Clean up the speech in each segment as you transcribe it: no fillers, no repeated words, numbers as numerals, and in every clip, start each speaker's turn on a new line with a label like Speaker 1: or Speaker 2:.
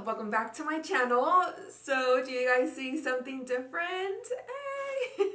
Speaker 1: welcome back to my channel. So do you guys see something different? Hey.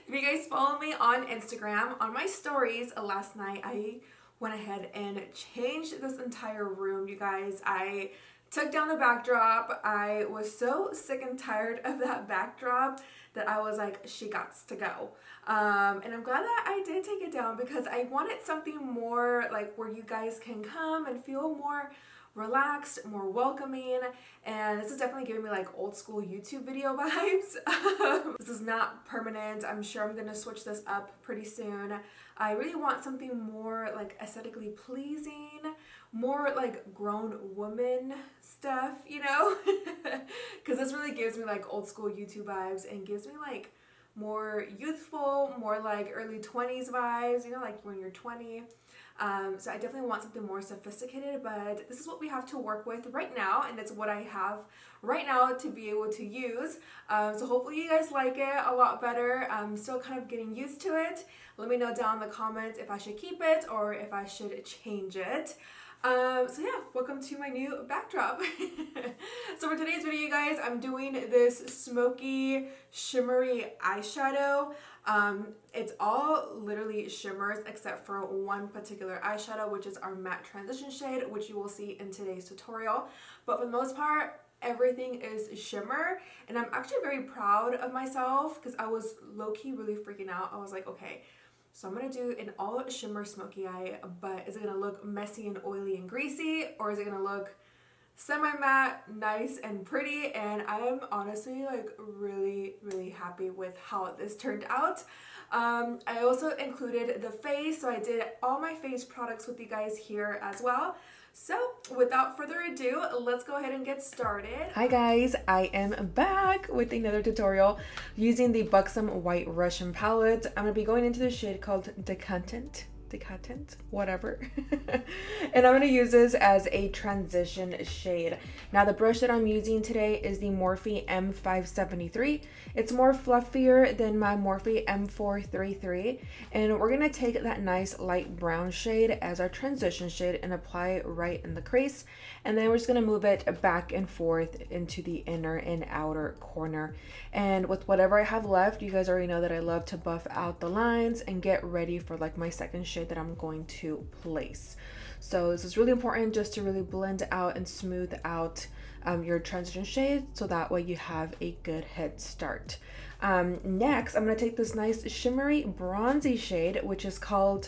Speaker 1: If you guys follow me on Instagram, on my stories last night, I went ahead and changed this entire room, you guys. I took down the backdrop. I was so sick and tired of that backdrop that I was like, she gots to go. And I'm glad that I did take it down because I wanted something more like where you guys can come and feel more relaxed, more welcoming, and this is definitely giving me like old school YouTube video vibes. This is not permanent. I'm sure I'm gonna switch this up pretty soon. I really want something more like aesthetically pleasing, more like grown woman stuff, you know? Because this really gives me like old school YouTube vibes and gives me like more youthful, more like early 20s vibes, you know, like when you're 20. So I definitely want something more sophisticated, but this is what we have to work with right now, and it's what I have right now to be able to use. So hopefully you guys like it a lot better. I'm still kind of getting used to it. Let me know down in the comments if I should keep it or if I should change it. So yeah, welcome to my new backdrop. So for today's video, you guys, I'm doing this Smokey Shimmery eyeshadow. It's all literally shimmers except for one particular eyeshadow, which is our matte transition shade, which you will see in today's tutorial. But for the most part, everything is shimmer, and I'm actually very proud of myself because I was low-key really freaking out. I was like, okay, so I'm going to do an all shimmer smoky eye, but is it going to look messy and oily and greasy, or is it going to look semi-matte, nice and pretty? And I am honestly like really happy with how this turned out. I also included the face, so I did all my face products with you guys here as well. So without further ado, let's go ahead and get started. Hi guys, I am back with another tutorial using the BUXOM White Russian palette. I'm going to be going into the shade called Decadent, whatever. And I'm going to use this as a transition shade. Now the brush that I'm using today is the Morphe M573. It's more fluffier than my Morphe M433, and we're going to take that nice light brown shade as our transition shade and apply it right in the crease, and then we're just going to move it back and forth into the inner and outer corner. And with whatever I have left, you guys already know that I love to buff out the lines and get ready for like my second shade that I'm going to place. So this is really important, just to really blend out and smooth out your transition shade, so that way you have a good head start. Next, I'm going to take this nice shimmery bronzy shade, which is called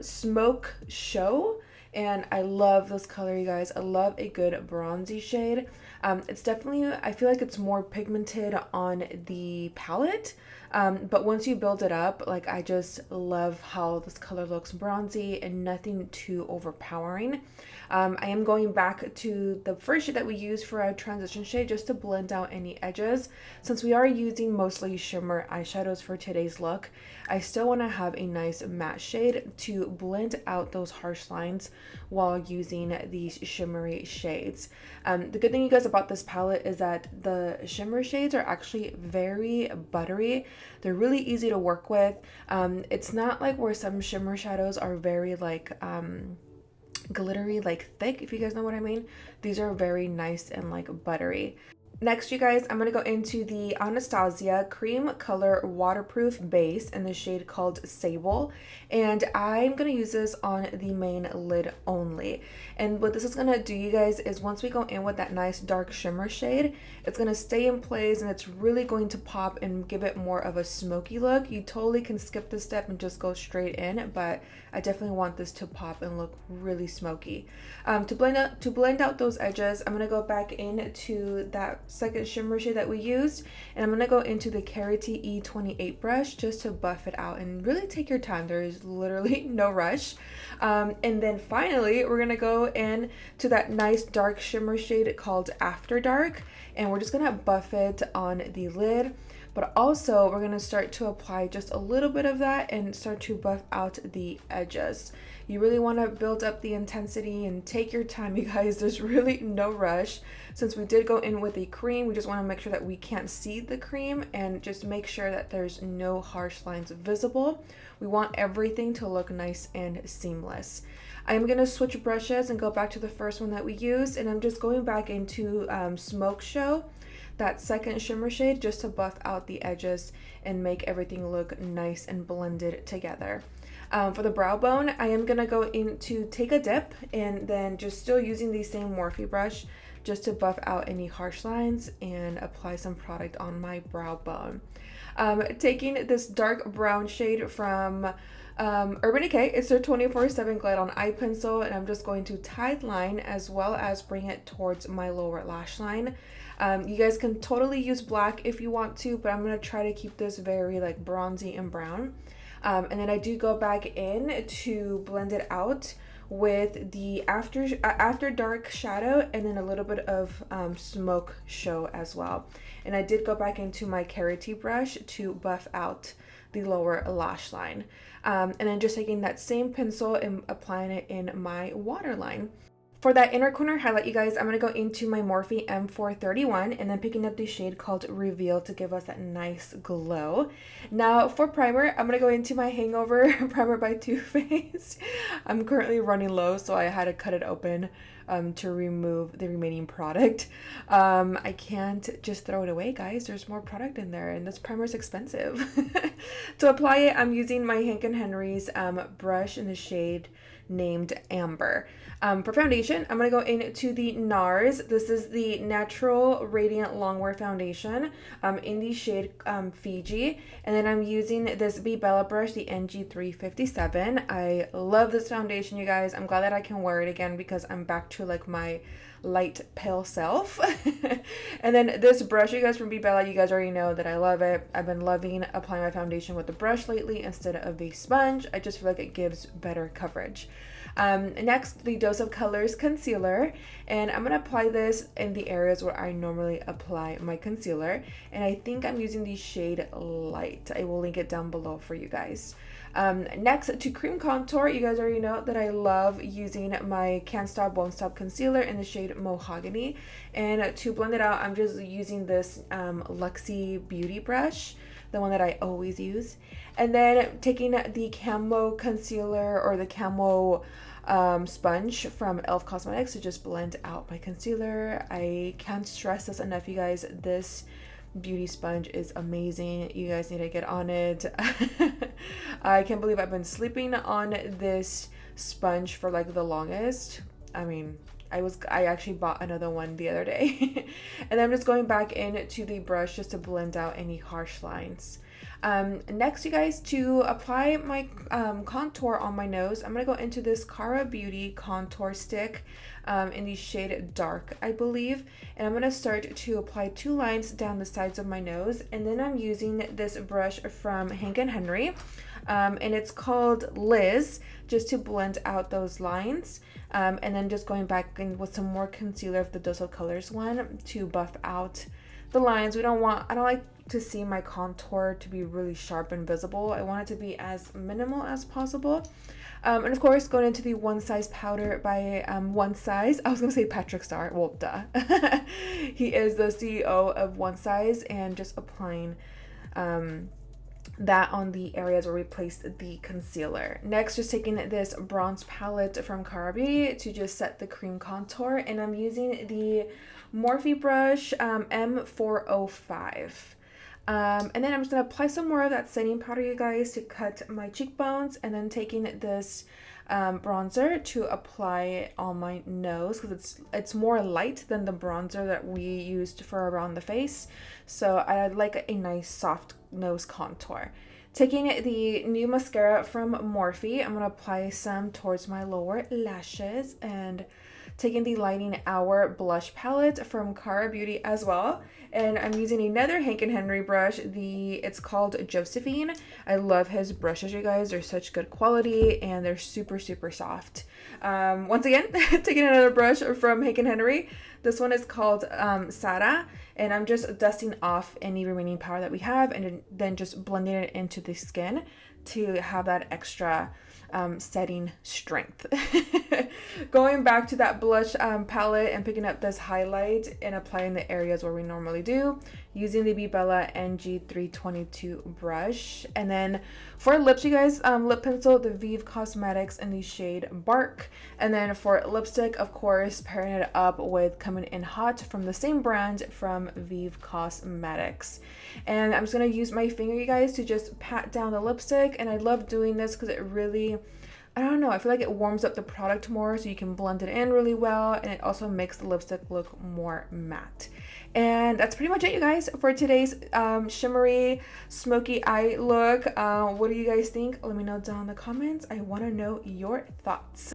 Speaker 1: Smoke Show. And I love this color, you guys. I love a good bronzy shade. It's definitely, I feel like it's more pigmented on the palette, but once you build it up, like, I just love how this color looks bronzy and nothing too overpowering. I am going back to the first shade that we used for our transition shade just to blend out any edges. Since we are using mostly shimmer eyeshadows for today's look, I still want to have a nice matte shade to blend out those harsh lines while using these shimmery shades. The good thing, you guys, about this palette is that the shimmer shades are actually very buttery. They're really easy to work with. It's not like where some shimmer shadows are very like glittery, like thick, if you guys know what I mean. These are very nice and like buttery. Next, you guys, I'm going to go into the Anastasia Cream Color Waterproof Base in the shade called Sable. And I'm going to use this on the main lid only. And what this is going to do, you guys, is once we go in with that nice dark shimmer shade, it's going to stay in place and it's really going to pop and give it more of a smoky look. You totally can skip this step and just go straight in, but I definitely want this to pop and look really smoky. To blend out those edges, I'm going to go back into that second shimmer shade that we used, and I'm going to go into the Carity E28 brush just to buff it out, and really take your time. There is literally no rush. And then finally, we're going to go in to that nice dark shimmer shade called After Dark, and we're just going to buff it on the lid. but also we're going to start to apply just a little bit of that and start to buff out the edges. You really want to build up the intensity and take your time, you guys. There's really no rush. Since we did go in with a cream, we just want to make sure that we can't see the cream and just make sure that there's no harsh lines visible. We want everything to look nice and seamless. I'm going to switch brushes and go back to the first one that we used, and I'm just going back into Smoke Show, that second shimmer shade, just to buff out the edges and make everything look nice and blended together. For the brow bone, I am going to go into Take a Dip, and then just still using the same Morphe brush just to buff out any harsh lines and apply some product on my brow bone. Taking this dark brown shade from Urban Decay, it's their 24/7 Glide On Eye Pencil, and I'm just going to tide line as well as bring it towards my lower lash line. You guys can totally use black if you want to, but I'm going to try to keep this very like bronzy and brown. And then I do go back in to blend it out with the after dark shadow, and then a little bit of Smoke Show as well. And I did go back into my Carrot brush to buff out the lower lash line. And then just taking that same pencil and applying it in my waterline. For that inner corner highlight, you guys, I'm going to go into my Morphe M431 and then picking up the shade called Reveal to give us that nice glow. Now for primer, I'm going to go into my Hangover Primer by Too Faced. I'm currently running low, so I had to cut it open to remove the remaining product. I can't just throw it away, guys. There's more product in there, and this primer is expensive. To apply it, I'm using my Hank & Henry's brush in the shade named Amber. For foundation, I'm going to go into the NARS. This is the Natural Radiant Longwear Foundation in the shade Fiji. And then I'm using this BEVERLY brush, the NG357. I love this foundation, you guys. I'm glad that I can wear it again because I'm back to like my light pale self. And then this brush, you guys, from BEVERLY, you guys already know that I love it. I've been loving applying my foundation with the brush lately instead of a sponge. I just feel like it gives better coverage. Next, the Dose of Colors concealer, and I'm going to apply this in the areas where I normally apply my concealer, and I think I'm using the shade Light. I will link it down below for you guys. Next, to cream contour, you guys already know that I love using my Can't Stop Won't Stop concealer in the shade Mahogany, and to blend it out, I'm just using this Luxie Beauty brush, the one that I always use, and then taking the Camo concealer or the Camo sponge from e.l.f. Cosmetics to just blend out my concealer. I can't stress this enough, you guys. This beauty sponge is amazing. You guys need to get on it. I can't believe I've been sleeping on this sponge for like the longest. I mean, I actually bought another one the other day. And I'm just going back into the brush just to blend out any harsh lines. Next, you guys, to apply my contour on my nose, I'm going to go into this Cara Beauty contour stick in the shade Dark, I believe. And I'm going to start to apply 2 lines down the sides of my nose. And then I'm using this brush from Hank & Henry. And it's called Liz, just to blend out those lines. And then just going back in with some more concealer of the Dose of Colors one to buff out the lines. I don't like to see my contour to be really sharp and visible. I want it to be as minimal as possible. And of course, going into the One Size powder by One Size. I was gonna say Patrick Star. Well, duh. He is the CEO of One Size, and just applying that on the areas where we placed the concealer. Next, just taking this bronze palette from Cara Beauty to just set the cream contour, and I'm using the Morphe brush M405. And then I'm just going to apply some more of that setting powder, you guys, to cut my cheekbones, and then taking this bronzer to apply it on my nose, because it's more light than the bronzer that we used for around the face. So I like a nice soft nose contour. Taking the new mascara from Morphe, I'm going to apply some towards my lower lashes, and taking the Lighting Hour blush palette from Cara Beauty as well. And I'm using another Hank & Henry brush. It's called Josephine. I love his brushes, you guys. They're such good quality, and they're super, super soft. Once again, taking another brush from Hank & Henry This one is called Sara, and I'm just dusting off any remaining powder that we have and then just blending it into the skin to have that extra setting strength. Going back to that blush palette and picking up this highlight and applying the areas where we normally do, using the Bella NG322 brush. And then for lips, you guys, lip pencil, the Vive Cosmetics in the shade Bark. And then for lipstick, of course, pairing it up with Coming In Hot from the same brand from Vive Cosmetics. And I'm just going to use my finger, you guys, to just pat down the lipstick. And I love doing this because it really, I don't know, I feel like it warms up the product more so you can blend it in really well, and it also makes the lipstick look more matte. And that's pretty much it, you guys, for today's shimmery smoky eye look. What do you guys think? Let me know down in the comments. I want to know your thoughts.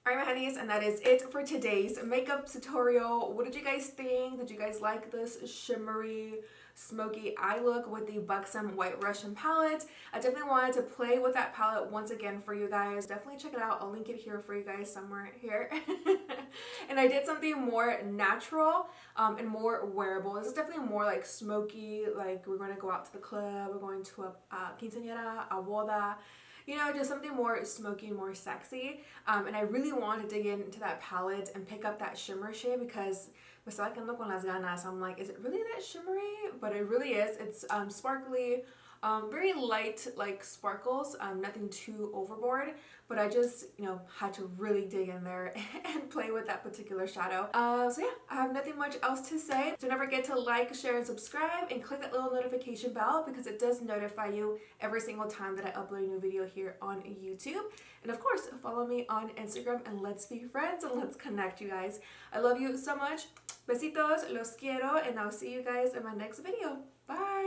Speaker 1: Alright, my honeys, and that is it for today's makeup tutorial. What did you guys think? Did you guys like this shimmery smoky eye look with the BUXOM White Russian palette? I definitely wanted to play with that palette once again for you guys. Definitely check it out. I'll link it here for you guys somewhere here. And I did something more natural and more wearable. This is definitely more like smoky, like we're going to go out to the club, we're going to a quinceañera, a boda. You know, just something more smoky, more sexy. And I really wanted to dig into that palette and pick up that shimmer shade because me estaba quedando con las ganas. I'm like, is it really that shimmery? But it really is. It's sparkly, very light like sparkles, nothing too overboard. But I just, you know, had to really dig in there and play with that particular shadow. So yeah, I have nothing much else to say. Don't ever forget to like, share, and subscribe, and click that little notification bell because it does notify you every single time that I upload a new video here on YouTube. And of course, follow me on Instagram and let's be friends and let's connect, you guys. I love you so much. Besitos, los quiero, and I'll see you guys in my next video. Bye!